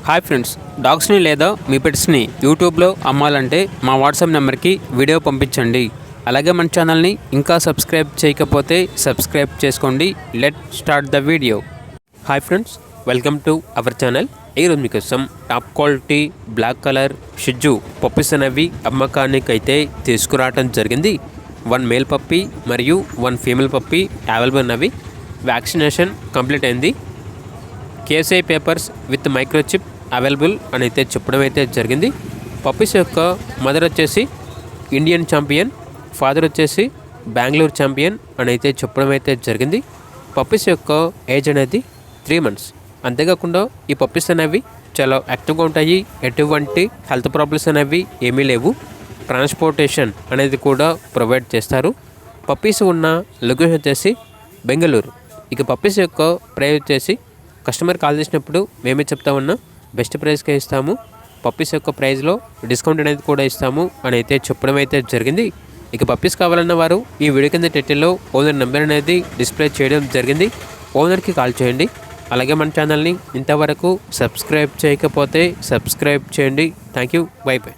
Hi friends, డాగ్స్ని లేదా మీ పెట్స్ని యూట్యూబ్లో అమ్మాలంటే మా వాట్సాప్ నెంబర్కి వీడియో పంపించండి. అలాగే మన ఛానల్ని ఇంకా సబ్స్క్రైబ్ చేయకపోతే సబ్స్క్రైబ్ చేసుకోండి. Let start the video. Hi friends, welcome to our channel. ఈరోజు మీకోసం టాప్ క్వాలిటీ బ్లాక్ కలర్ షిజ్జు పప్పీస్ అనేవి అమ్మకానికి అయితే తీసుకురావడం జరిగింది. 1 మేల్ పప్పీ మరియు 1 ఫీమేల్ పప్పీ అవైలబుల్ ఉన్నవి. వ్యాక్సినేషన్ కంప్లీట్ అయింది. KSI papers with microchip available అని అయితే చెప్పడం అయితే జరిగింది. పప్పీస్ యొక్క మదర్ వచ్చేసి ఇండియన్ ఛాంపియన్, ఫాదర్ వచ్చేసి బెంగళూరు ఛాంపియన్ అని అయితే చెప్పడం అయితే జరిగింది. పప్పీస్ యొక్క ఏజ్ అనేది 3 months. అంతేకాకుండా ఈ పప్పీస్ అనేవి చాలా యాక్టివ్గా ఉంటాయి. ఎటువంటి హెల్త్ ప్రాబ్లమ్స్ అనేవి ఏమీ లేవు. ట్రాన్స్పోర్టేషన్ అనేది కూడా ప్రొవైడ్ చేస్తారు. పప్పీస్ ఉన్న లొకేషన్ వచ్చేసి బెంగళూరు. ఇక పప్పీస్ యొక్క ప్రైస్ వచ్చేసి కస్టమర్ కాల్ చేసినప్పుడు మేమే చెప్తా ఉన్నా బెస్ట్ ప్రైస్కే ఇస్తాము. పప్పీస్ యొక్క ప్రైస్లో డిస్కౌంట్ అనేది కూడా ఇస్తాము అని అయితే చెప్పడం అయితే జరిగింది. ఇక పప్పీస్ కావాలన్న వారు ఈ వీడియో కింద టైటిల్లో ఓనర్ నెంబర్ అనేది డిస్ప్లే చేయడం జరిగింది. ఓనర్కి కాల్ చేయండి. అలాగే మన ఛానల్ని ఇంతవరకు సబ్స్క్రైబ్ చేయకపోతే సబ్స్క్రైబ్ చేయండి. Thank you. By by.